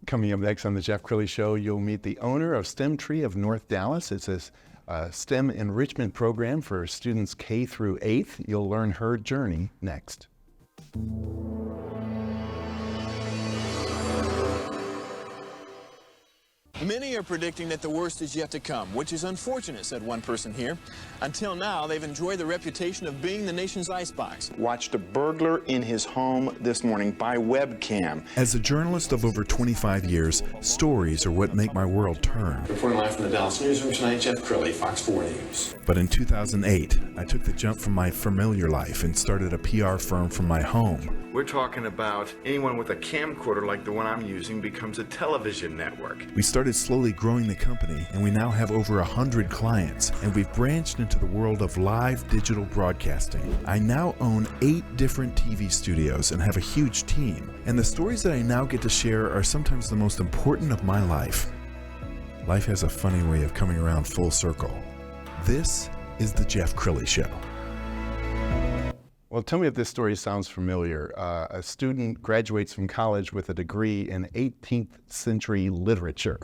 Coming up next on the Jeff Crilley Show, you'll meet the owner of Stemtree of North Dallas. It's a STEM enrichment program for students K through 8th. You'll learn her journey next. Many are predicting that the worst is yet to come, which is unfortunate, said one person here. Until now, they've enjoyed the reputation of being the nation's icebox. Watched a burglar in his home this morning by webcam. As a journalist of over 25 years, stories are what make my world turn. Reporting live from the Dallas newsroom tonight, Jeff Crilley, Fox 4 News. But in 2008, I took the jump from my familiar life and started a PR firm from my home. We're talking about anyone with a camcorder like the one I'm using becomes a television network. We started slowly growing the company, and we now have over 100 clients, and we've branched into the world of live digital broadcasting. I now own 8 different TV studios and have a huge team, and the stories that I now get to share are sometimes the most important of my life. Life has a funny way of coming around full circle. This is the Jeff Crilley Show. Well, tell me if this story sounds familiar. A student graduates from college with a degree in 18th century literature.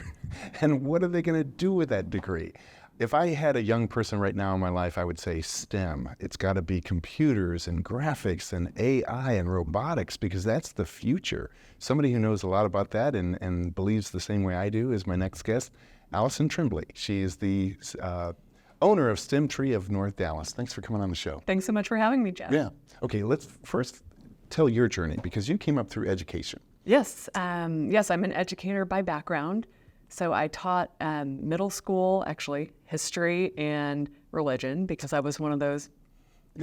And what are they going to do with that degree? If I had a young person right now in my life, I would say STEM. It's got to be computers and graphics and AI and robotics, because that's the future. Somebody who knows a lot about that and believes the same way I do is my next guest, Allison Tremblay. She is the owner of Stemtree of North Dallas. Thanks for coming on the show. Thanks so much for having me, Jeff. Yeah. Okay, let's first tell your journey, because you came up through education. Yes, I'm an educator by background. So I taught middle school, actually, history and religion, because I was one of those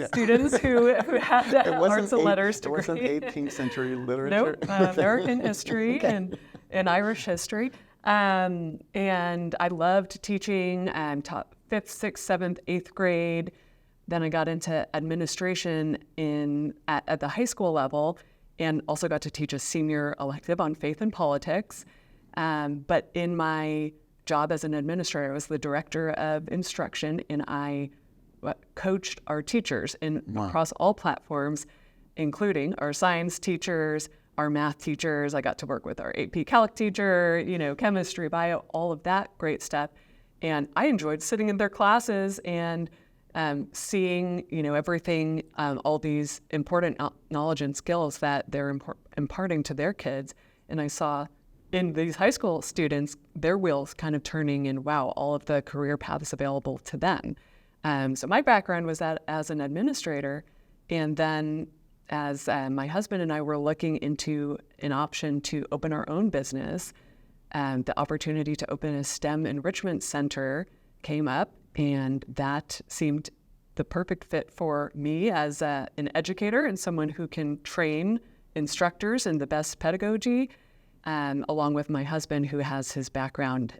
students who had arts and letters degree. It wasn't 18th century literature? Nope, American history Okay. and Irish history. And I loved teaching. Taught 5th, 6th, 7th, 8th grade. Then I got into administration at the high school level, and also got to teach a senior elective on faith and politics. But in my job as an administrator, I was the director of instruction, and I coached our teachers across all platforms, including our science teachers, our math teachers. I got to work with our AP Calc teacher, chemistry, bio, all of that great stuff. And I enjoyed sitting in their classes and seeing, everything, all these important knowledge and skills that they're imparting to their kids. And I saw in these high school students, their wheels kind of turning, and wow, all of the career paths available to them. So my background was that as an administrator, and then as my husband and I were looking into an option to open our own business, the opportunity to open a STEM enrichment center came up, and that seemed the perfect fit for me as an educator and someone who can train instructors in the best pedagogy, along with my husband, who has his background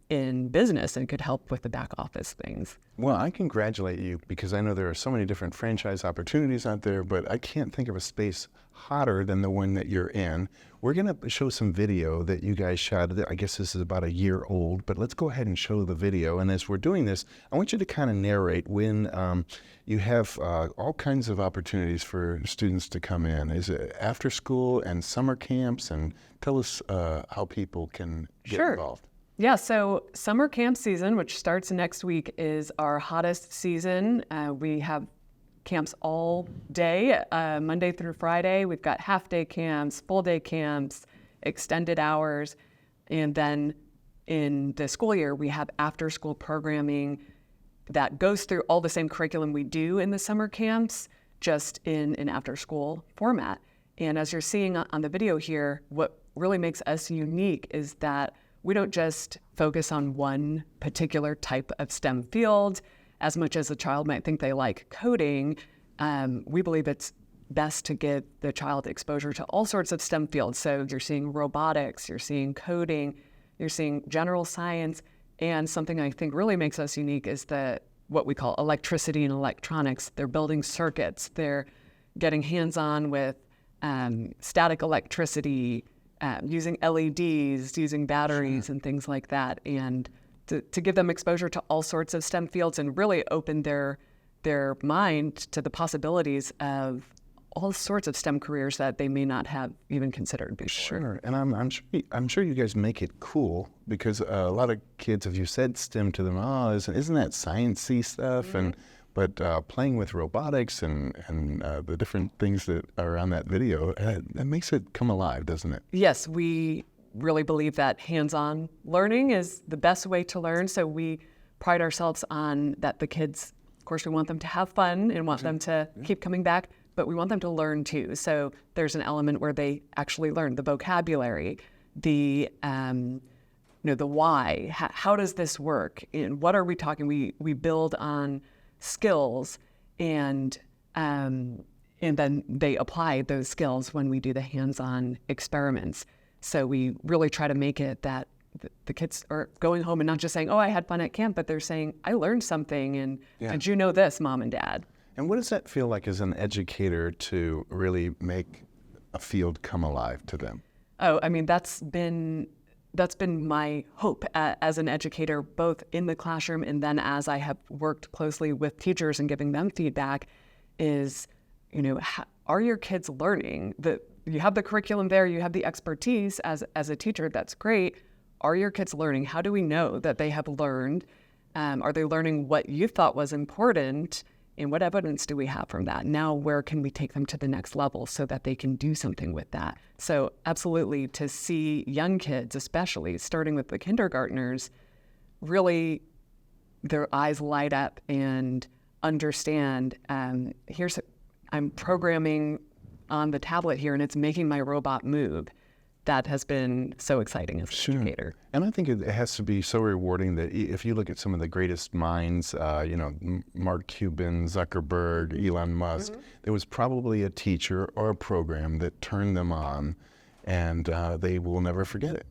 in business and could help with the back office things. Well, I congratulate you, because I know there are so many different franchise opportunities out there, but I can't think of a space hotter than the one that you're in. We're going to show some video that you guys shot. I guess this is about a year old, but let's go ahead and show the video. And as we're doing this, I want you to kind of narrate when you have all kinds of opportunities for students to come in. Is it after school and summer camps? And tell us how people can get involved. Yeah, so summer camp season, which starts next week, is our hottest season. We have camps all day, Monday through Friday. We've got half-day camps, full-day camps, extended hours. And then in the school year, we have after-school programming that goes through all the same curriculum we do in the summer camps, just in an after-school format. And as you're seeing on the video here, what really makes us unique is that we don't just focus on one particular type of STEM field. As much as a child might think they like coding, we believe it's best to give the child exposure to all sorts of STEM fields. So you're seeing robotics, you're seeing coding, you're seeing general science, and something I think really makes us unique is what we call electricity and electronics. They're building circuits, they're getting hands-on with static electricity, using LEDs, using batteries and things like that, and to give them exposure to all sorts of STEM fields and really open their mind to the possibilities of all sorts of STEM careers that they may not have even considered before. Sure, and I'm sure you guys make it cool, because a lot of kids, if you said STEM to them, oh, isn't that sciencey stuff? But playing with robotics and the different things that are on that video, that makes it come alive, doesn't it? Yes, we really believe that hands-on learning is the best way to learn. So we pride ourselves on that the kids, of course, we want them to have fun and want them to keep coming back, but we want them to learn too. So there's an element where they actually learn the vocabulary, the the why. How does this work? And what are we talking? We build on skills, and then they apply those skills when we do the hands-on experiments. So we really try to make it that the kids are going home and not just saying, oh, I had fun at camp, but they're saying, I learned something, and did you know this, Mom and Dad? And what does that feel like as an educator to really make a field come alive to them? Oh, I mean, that's been my hope as an educator, both in the classroom and then as I have worked closely with teachers and giving them feedback, is, are your kids learning? You have the curriculum there, you have the expertise as a teacher, that's great. Are your kids learning? How do we know that they have learned? Are they learning what you thought was important? And what evidence do we have from that? Now, where can we take them to the next level so that they can do something with that? So absolutely, to see young kids, especially starting with the kindergartners, really their eyes light up and understand, I'm programming on the tablet here and it's making my robot move. That has been so exciting as an educator. And I think it has to be so rewarding that if you look at some of the greatest minds, Mark Cuban, Zuckerberg, Elon Musk, there was probably a teacher or a program that turned them on, and they will never forget it.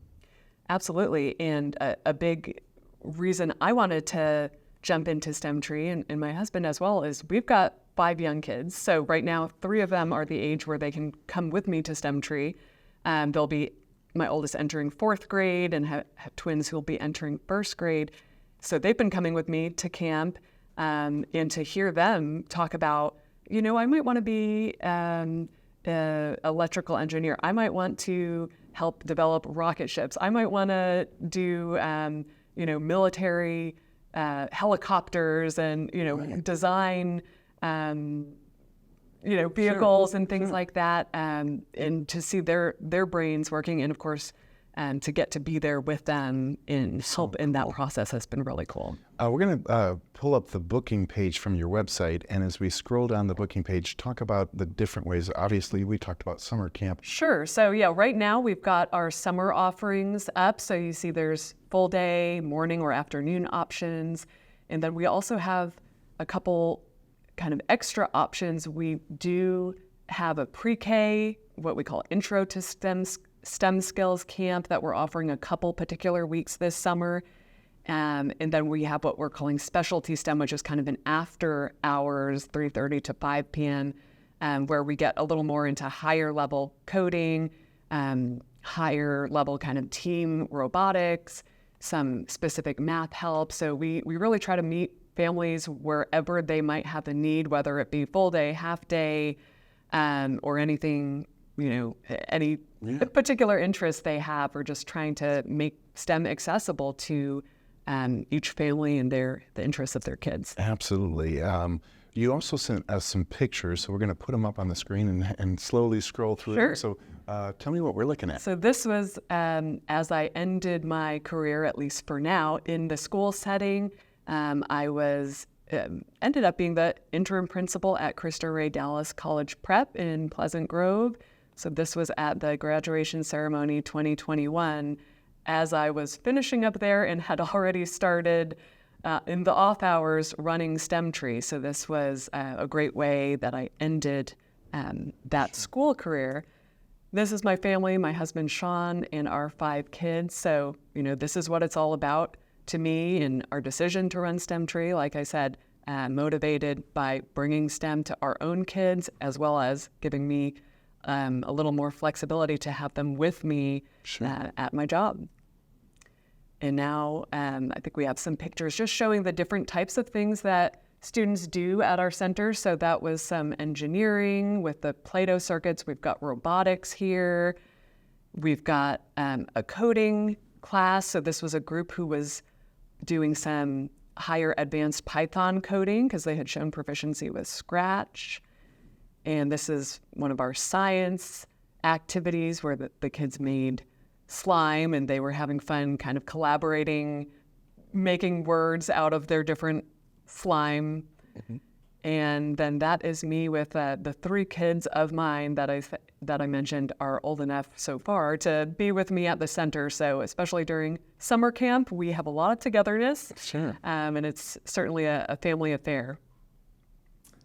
Absolutely. And a big reason I wanted to jump into Stemtree, and my husband as well, is we've got 5 young kids. So right now, 3 of them are the age where they can come with me to Stemtree. They'll be my oldest entering 4th grade and have twins who will be entering 1st grade. So they've been coming with me to camp, and to hear them talk about, I might want to be an electrical engineer. I might want to help develop rocket ships. I might want to do, military helicopters and, design, vehicles and things like that, and to see their brains working, and of course, to get to be there with them and help in that process has been really cool. We're going to pull up the booking page from your website, and as we scroll down the booking page, talk about the different ways. Obviously, we talked about summer camp. Sure. So right now we've got our summer offerings up. So you see there's full day, morning or afternoon options, and then we also have a couple kind of extra options. We do have a pre-K, what we call Intro to STEM Skills Camp that we're offering a couple particular weeks this summer. And then we have what we're calling Specialty STEM, which is kind of an after hours, 3:30 to 5 p.m., where we get a little more into higher level coding, higher level kind of team robotics, some specific math help. So we really try to meet families wherever they might have a need, whether it be full day, half day, or anything, any particular interest they have, or just trying to make STEM accessible to each family and the interests of their kids. Absolutely. You also sent us some pictures, so we're going to put them up on the screen and slowly scroll through Sure. them. So tell me what we're looking at. So this was as I ended my career, at least for now, in the school setting. I was ended up being the interim principal at Cristo Rey Dallas College Prep in Pleasant Grove. So this was at the graduation ceremony 2021, as I was finishing up there and had already started in the off hours running Stemtree. So this was a great way that I ended that school career. This is my family, my husband Sean, and our 5 kids. So, this is what it's all about to me, and our decision to run Stemtree, like I said, motivated by bringing STEM to our own kids, as well as giving me a little more flexibility to have them with me at my job. And now I think we have some pictures just showing the different types of things that students do at our center. So that was some engineering with the Play-Doh circuits. We've got robotics here. We've got a coding class. So this was a group who was doing some higher advanced Python coding because they had shown proficiency with Scratch. And this is one of our science activities where the kids made slime and they were having fun kind of collaborating, making words out of their different slime. And then that is me with the 3 kids of mine that I mentioned are old enough so far to be with me at the center. So especially during summer camp, we have a lot of togetherness. Sure. And it's certainly a family affair.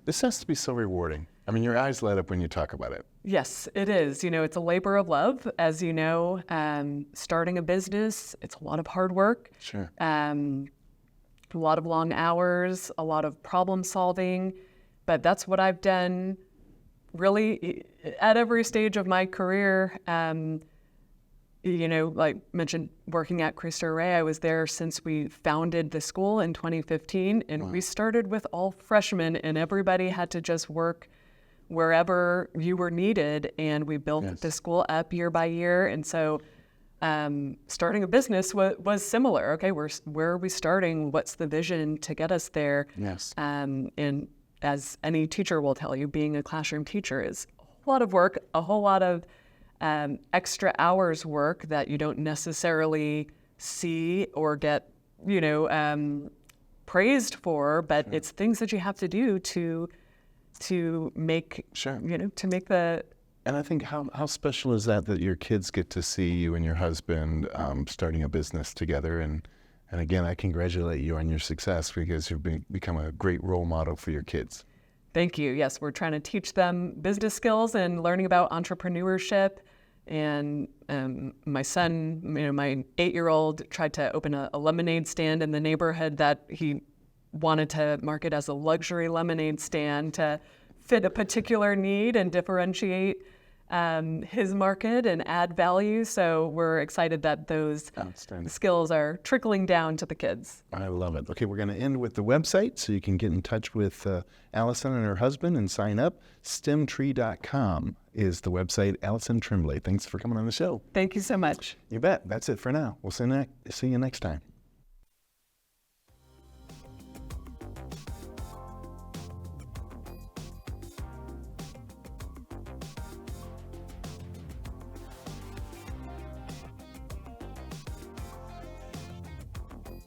This has to be so rewarding. I mean, your eyes light up when you talk about it. Yes, it is. You know, it's a labor of love. As you know, starting a business, it's a lot of hard work. Sure. A lot of long hours, a lot of problem solving, but that's what I've done really at every stage of my career. You know, like mentioned, working at Cristo Rey, I was there since we founded the school in 2015, and we started with all freshmen, and everybody had to just work wherever you were needed, and we built the school up year by year, and so starting a business was similar. Okay, where are we starting? What's the vision to get us there? Yes. And as any teacher will tell you, being a classroom teacher is a whole lot of work, a whole lot of extra hours work that you don't necessarily see or get, you know, praised for, but it's things that you have to do to make, you know, to make the. And I think how special is that your kids get to see you and your husband starting a business together. And again, I congratulate you on your success because you've become a great role model for your kids. Thank you. Yes, we're trying to teach them business skills and learning about entrepreneurship. And my son, you know, my 8-year-old tried to open a lemonade stand in the neighborhood that he wanted to market as a luxury lemonade stand to fit a particular need and differentiate his market and add value. So we're excited that those skills are trickling down to the kids. I love it. Okay, we're going to end with the website so you can get in touch with Allison and her husband and sign up. Stemtree.com is the website. Allison Tremblay, thanks for coming on the show. Thank you so much. You bet. That's it for now. We'll see you next time.